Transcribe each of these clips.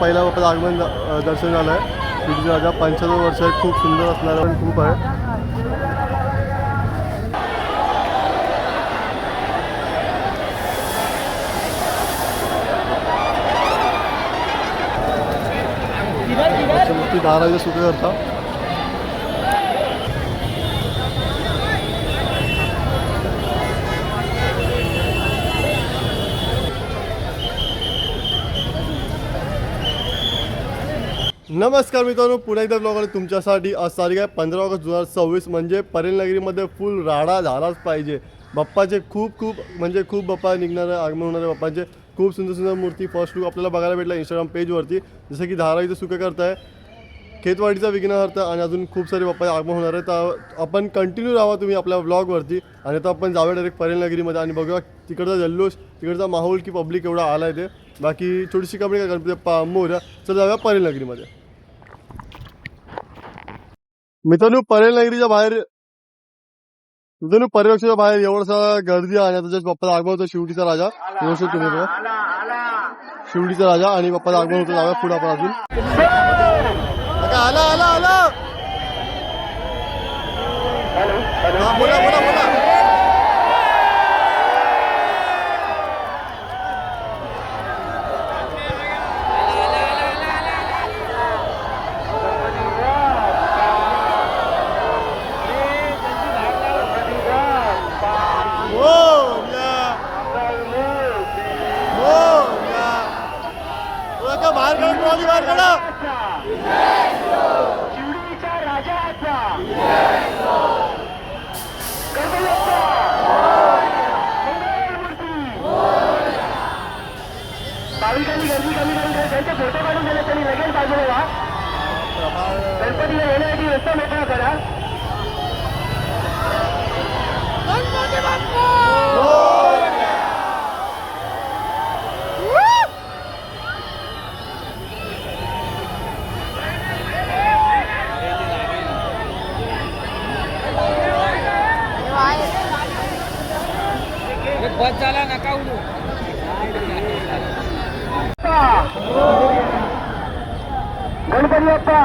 पहिला बाप्पाचं आगमन दर्शन झालं आहे. शिर्डीचा राजा 75 वर्ष आहे. खूप सुंदर असणारं पण खूप आहे. मूर्ती दाराच्या सुख करता. नमस्कार मित्रांनो, पुन्हा एकदा ब्लॉगमध्ये तुमच्यासाठी आज तारीख आहे 15 ऑगस्ट 2026. म्हणजे परेलनगरीमध्ये फुल राडा झालाच पाहिजे. बाप्पाचे खूप म्हणजे खूप बाप्पा निघणारे आगमन होणारे बाप्पाचे खूप सुंदर मूर्ती फर्स्ट लुक आपल्याला बघायला भेटला इंस्टाग्राम पेजवरती. जसं की धारावीचं सुख करताय, खेतवाडीचा विघ्नहर्ता आणि अजून खूप सारे बाप्पा आगमन होणार आहे. तर आपण कंटिन्यू राहा तुम्ही आपल्या ब्लॉगवरती. आणि आता आपण जाऊया डायरेक्ट परेलनगरीमध्ये आणि बघूया तिकडचा जल्लोष, तिकडचा माहोल की पब्लिक एवढा आला आहे ते. बाकी छोटीशी कमी काय गणपती मोर्या. चल जाऊया परेलनगरीमध्ये. मित्रांनो परेलनगरीच्या बाहेर परिरक्षाच्या बाहेर एवढसा गर्दी आहे आणि त्याच्यात बाप्पाचं आगमन होतं. शिवडीचा राजा येऊ शकतो तुम्ही बघा, शिवडीचा राजा आणि बाप्पाचं आगमन होतं. जाऊया पुढे आपण अजून. आला आला आला बोला बोला बोला. बाहेर काढा शिवडीच्या राजाचा भाविकांनी गर्दी कमी करून त्यांचे फोटो काढून दिले त्यांनी लगेच बाजूला व्हा. गणपतीला येण्यासाठी रस्ता मोकळा करा. बस झाला नका उडू. गणपती बाप्पा.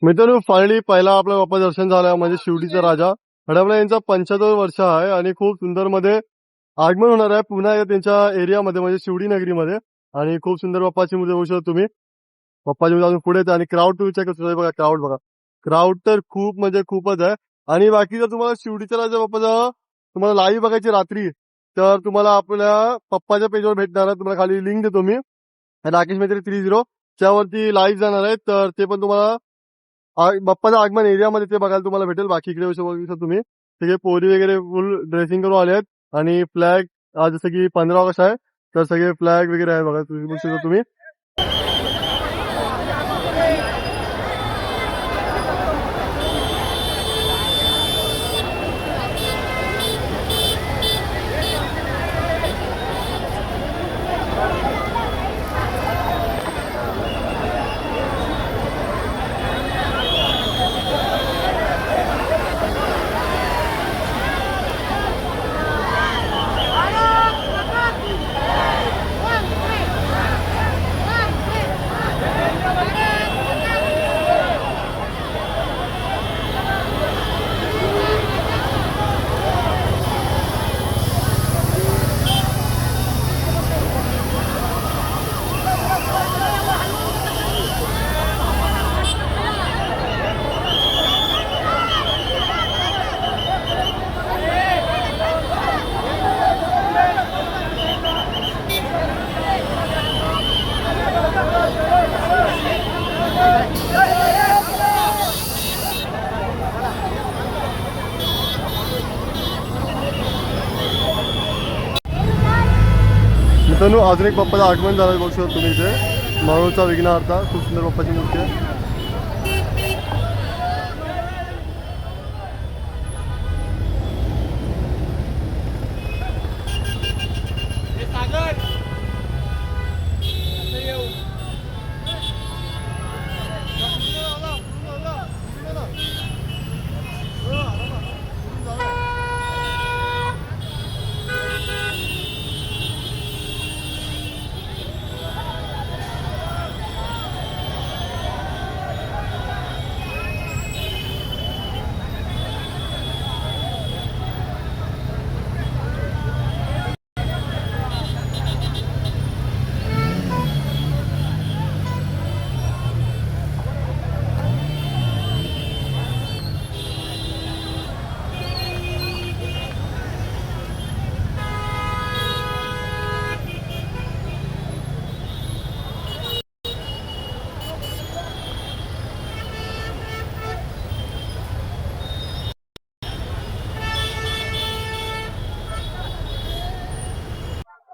मित्रांनो फायनली पहिला आपला बाप्पा दर्शन झालं म्हणजे शिवडीचा राजा हडपला यांचा 75 वर्ष आहे आणि खूप सुंदर मध्ये आगमन होणार आहे पुन्हा एकदा त्यांच्या एरियामध्ये म्हणजे शिवडी नगरीमध्ये. आणि खूप सुंदर बाप्पाची मूर्ती बघू शकता तुम्ही. बाप्पाची मूर्ती अजून पुढे येते आणि क्राऊड तुम्ही चेक करतो बघा. क्राऊड तर खूप म्हणजे खूपच आहे. आणि बाकी जर तुम्हाला शिवडीचा राजा बाप्पाचा तुम्हाला लाईव्ह बघायची रात्री तर तुम्हाला आपल्या पप्पाच्या पेजवर भेटणार आहे. तुम्हाला खाली लिंक देतो मी, राकेश मेत्री 30 त्यावरती लाईव्ह जाणार आहे. तर ते पण तुम्हाला बाप्पाचं आगमन एरियामध्ये ते बघायला तुम्हाला भेटेल. बाकी इकडे बघू तुम्ही सगळे पोरी वगैरे फुल ड्रेसिंग करून आले आहेत. आणि फ्लॅग आज जसं की 15 ऑगस्ट आहे तर सगळे फ्लॅग वगैरे आहे बघा तुम्ही बघू शकता तुम्ही. मित्रांनो अजून एक बाप्पाचं आगमन झालं बघू शकता तुम्ही. इथे माळूचा विघ्नहर्ता खूप सुंदर बाप्पाची मूर्ती आहे.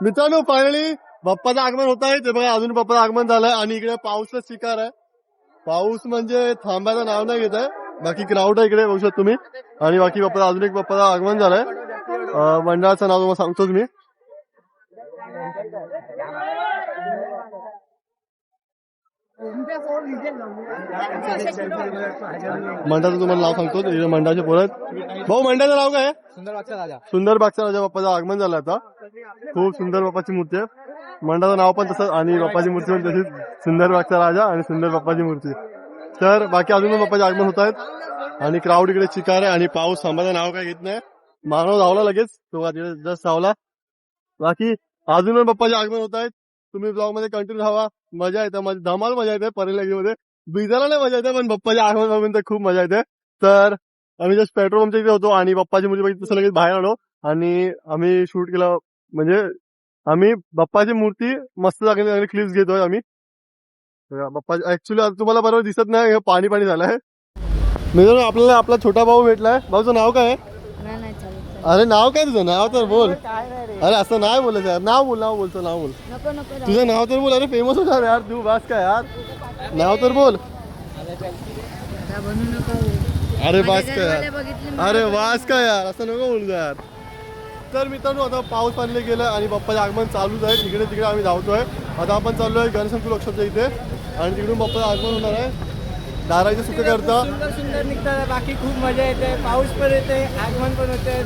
मित्रांनो फायनली बाप्पाचं आगमन होत आहे. ते बघा अजून बाप्पाचं आगमन झालंय आणि इकडे पाऊसचा शिकार आहे. पाऊस म्हणजे थांबायचं नाव नाही घेत आहे. बाकी क्राऊड आहे इकडे बघू शकता तुम्ही. आणि बाकी बाप्पाचं अजून एक बाप्पाचं आगमन झालंय. मंडळाचं नाव तुम्हाला सांगतोच मी. मंडळाचं तुम्हाला नाव सांगतो. मंडळाचे परत भाऊ मंडळाचं नाव काय आहे? सुंदर बागचा राजा बाप्पाचं आगमन झालं आता. खूप सुंदर बाप्पाची मूर्ती आहे. मंडळाचं नाव पण तसंच आणि बाप्पाची मूर्ती पण तशीच सुंदर बागचा राजा आणि सुंदर बाप्पाची मूर्ती. तर बाकी अजून पण बाप्पाचे आगमन होत आहेत आणि क्राऊड इकडे चिकार आहे आणि पाऊस थांबायचं नाव काय घेत नाही. मानव धावला लगेच तो जस्ट धावला. बाकी अजून पण बाप्पाचे आगमन होत आहेत. तुम्ही ब्लॉग मध्ये कंटिन्यू राहा. मजा येते धमाल मजा येते. परेलगीमध्ये बिजाला नाही मजा येते पण बाप्पाचे आगमन बघून तर खूप मजा येते. तर आम्ही जस्ट पेट्रोल पंपच्या इथे होतो आणि बाप्पाची मूर्ती बघितली तसं लगेच बाहेर आलो आणि आम्ही शूट केलं. म्हणजे आम्ही बाप्पाची मूर्ती मस्त जागेने क्लिप्स घेतोय आम्ही. बाप्पा ऍक्च्युली तुम्हाला बरोबर दिसत नाही पाणी पाणी झालंय. मित्रांनो आपल्याला आपला छोटा भाऊ भेटलाय. भाऊचं नाव काय आहे? अरे नाव काय तुझं? नाव तर बोल. अरे असं नाही बोलायचं यार. नाव बोल नाव बोल. तुझं नाव तर बोल. अरे फेमस होणार यार तू. बस काय यार नाव तर बोल. अरे वास काय यार. अरे वास काय यार असं नको बोलू यार. तर मित्रांनो आता पाऊस पाणी गेलं आणि बाप्पाचे आगमन चालूच आहे. इकडे तिकडे आम्ही धावतोय. आता आपण चाललोय गणसंकुल लक्षात इथे आणि तिकडून बाप्पाचं आगमन होणार आहे. दाराचे सुख करता सुंदर निघतात. बाकी खूप मजा येते. पाऊस पण येते आगमन पण होते.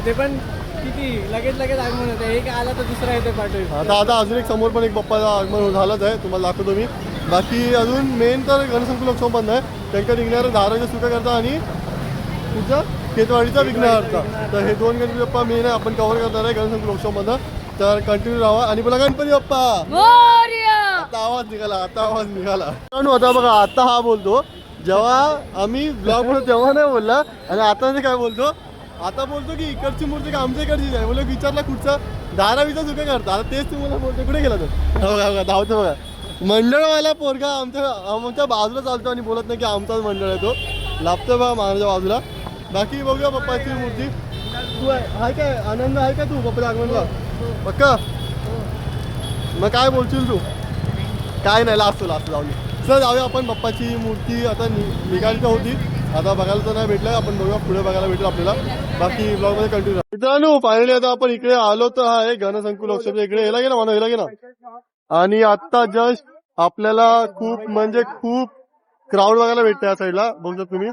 ते पण किती लगेच आगमन होते. एक आला तर दुसरा येते पाठवून. आता अजून एक समोर पण एक बाप्पाचं आगमन झालंच आहे. तुम्हाला दाखवतो मी. बाकी अजून मेन तर गणसंकुल उत्सव बंद आहे. त्यांच्या निघणारं दाराचे सुख करता आणि तुझा केतवाडीचा विघ्नहर्ता. तर हे दोन गणपती बाप्पा मेन आहे. आपण कव्हर करणार आहे गणसंकुल उत्सव मध्ये. तर कंटिन्यू राहा आणि बोला गणपती बाप्पा. आता आवाज निघाला. आता बघा आता हा बोलतो. जेव्हा आम्ही ब्लॉग बनवतो तेव्हा नाही बोलला आणि आता काय बोलतो. आता बोलतो की इकडची मूर्ती का आमच्या इकडचीच आहे. बोललो विचारला कुठचा दारावीचा सुख करता. आता तेच तुम्हाला बोलतो. कुठे गेला तो? बघा धावतो बघा. मंडळवाला पोरगा आमच्या बाजूला चालतो आणि बोलत नाही की आमचाच मंडळ आहे तो. लाभतो बघा माझ्या बाजूला. बाकी बघूया बाप्पाची मूर्ती. तू आहे काय आनंद आहे का तू बाप्पाच्या आगमनला? पक्का मग काय बोलशील तू? काय नाही लास्ट जाऊन सर जाऊया आपण. बाप्पाची मूर्ती आता निघाली तर होती. आता बघायला तर नाही भेटलंय. आपण बघूया पुढे बघायला भेटेल आपल्याला. बाकी ब्लॉग मध्ये कंटिन्यू. मित्रांनो फायनली आता आपण इकडे आलो तर आहे गणसंकुल उत्सवच्या इकडे. याला गे ना आणि आता जस्ट आपल्याला खूप म्हणजे खूप क्राऊड बघायला भेटतं या साईडला. बघू तुम्ही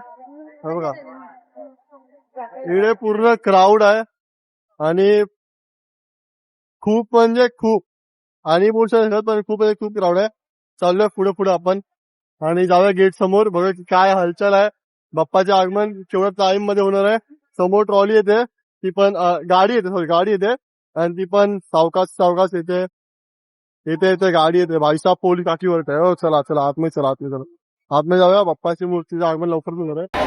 बघा इकडे पूर्ण क्राऊड आहे आणि खूप म्हणजे खूप आणि बोलू शकत पण खूप क्राऊड आहे. चाललोय पुढे आपण आणि जाऊया गेट समोर. बघा काय हालचाल आहे. बाप्पाचे आगमन केवढ्या टाइम मध्ये होणार आहे. समोर ट्रॉली येते. ती पण गाडी येते आणि ती पण सावकाश येते गाडी येते. भाईसाहेब पोलीस काठीवर आहे. हो चला आतमध्ये जाऊया. बाप्पाची मूर्तीचं आगमन लवकर होणार आहे.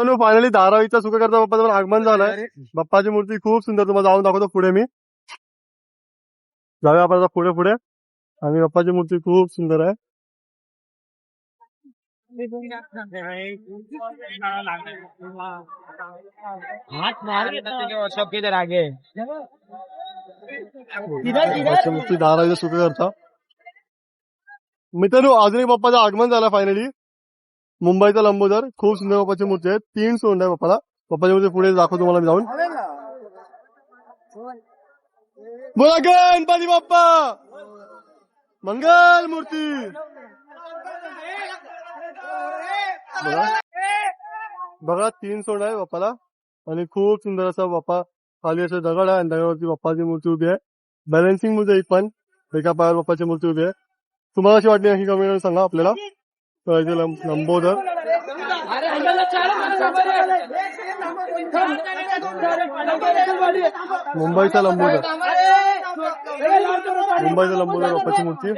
मित्रांनो फायनली धारावीचा सुखकर्ता बाप्पाचं पण आगमन झालंय. बाप्पाची मूर्ती खूप सुंदर, तुम्हाला जाऊन दाखवतो पुढे मी. जाऊया आपण आता पुढे पुढे. आणि बाप्पाची मूर्ती खूप सुंदर आहे. बाप्पाची मूर्ती धारावीचा सुखकर्ता. मित्रांनो अजून एक बाप्पाचं आगमन झालं फायनली. मुंबईचा लंबोदर, खूप सुंदर बाप्पाची मूर्ती आहे. 3 सोंड आहे बाप्पाला. बाप्पाची मूर्ती पुढे दाखवतो तुम्हाला मी जाऊन. बोला गणपती बाप्पा मंगल मूर्ती. बघा 3 सोंड आहे बाप्पाला आणि खूप सुंदर असा बाप्पा. खाली असं दगड आहे आणि दगडावरती बाप्पाची मूर्ती उभी आहे. बॅलन्सिंग मूर्ती आहे पण एका पायावर बाप्पाची मूर्ती उभी आहे. तुम्हाला अशी वाटली नक्की कमेंट सांगा आपल्याला. लंबोदर मुंबईचा लंबोदर, मुंबईचा लंबोदर बाप्पाची मूर्ती.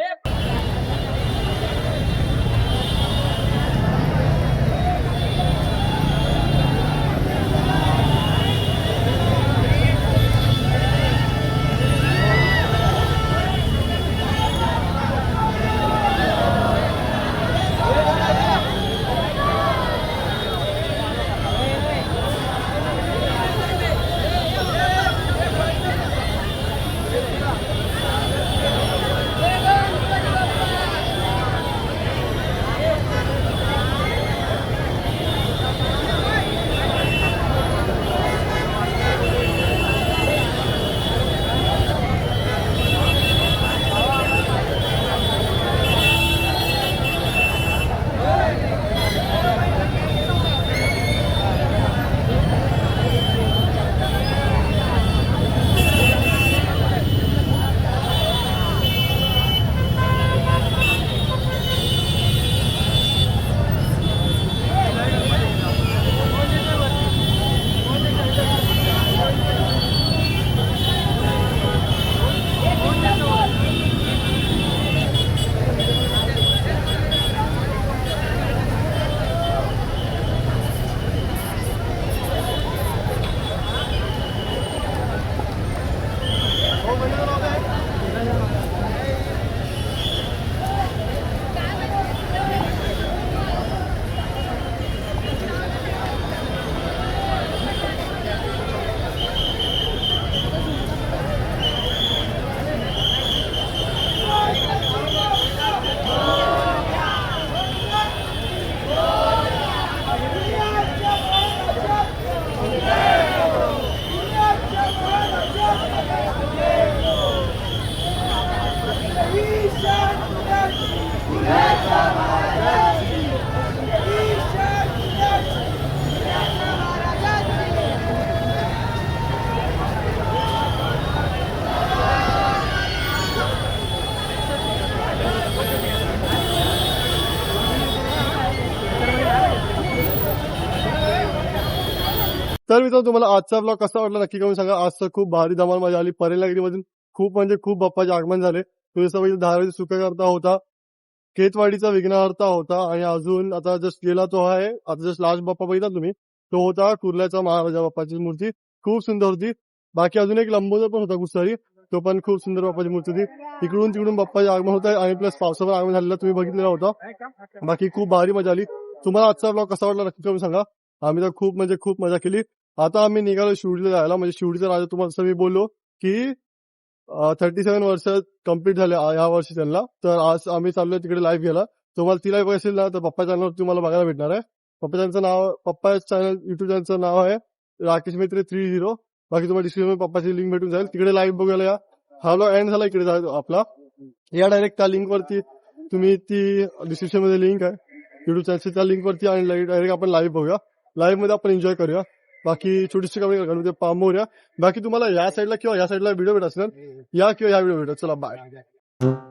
तर मित्रांनो तुम्हाला आजचा ब्लॉग कसा वाटला नक्की करून सांगा. आज तर खूप भारी धमाल मजा आली. परेलनगरीमधून खूप म्हणजे खूप बाप्पाचे आगमन झाले. तुझ्यासोबत धारावीचा सुखकर्ता होता, केतवाडीचा विघ्नहर्ता होता आणि अजून आता जस्ट गेला तो आहे. आता जस्ट लास्ट बाप्पा बघितला तुम्ही, तो होता कुर्ल्याचा महाराजा बाप्पाची मूर्ती. खूप सुंदर होती. बाकी अजून एक लंबोदर पण होता गुस्सारी, तो पण खूप सुंदर बाप्पाची मूर्ती होती. इकडून तिकडून बाप्पाचे आगमन होत आहे आणि प्लस पावसावर आगमन झालेला तुम्ही बघितलेला होता. बाकी खूप भारी मजा आली. तुम्हाला आजचा ब्लॉग कसा वाटला नक्की करून सांगा. आम्ही तर खूप म्हणजे खूप मजा केली. आता आम्ही निघालो शिवडीला जायला. म्हणजे शिवडीचा राजा तुम्हाला असं मी बोललो की 37 वर्ष कम्प्लीट झाले या वर्षी त्यांना. तर आज आम्ही चाललोय तिकडे लाईव्ह घ्यायला. तुम्हाला ती लाईव्ह असेल ना तर पप्पा चॅनलवर तुम्हाला बघायला भेटणार आहे. पप्पा चॅनल युट्यूब चॅनलचं नाव आहे राकेश मेत्रे 30. बाकी तुम्हाला डिस्क्रिप्शन पप्पाची लिंक भेटून जाईल. तिकडे लाईव्ह बघायला या. हा ब्लॉग एंड झाला. इकडे जायचं आपला या डायरेक्ट त्या लिंक वरती. तुम्ही ती डिस्क्रिप्शन मध्ये लिंक आहे युट्यूब चॅनलची, त्या लिंक वरती आणि डायरेक्ट आपण लाईव्ह बघूया. लाईव्ह मध्ये आपण एन्जॉय करूया. बाकी छोटीशी कमी गणपती पामोऱ्या. बाकी तुम्हाला या साईडला किंवा या साईडला व्हिडिओ भेटत असणार, या किंवा या व्हिडिओ भेटत. चला बाय.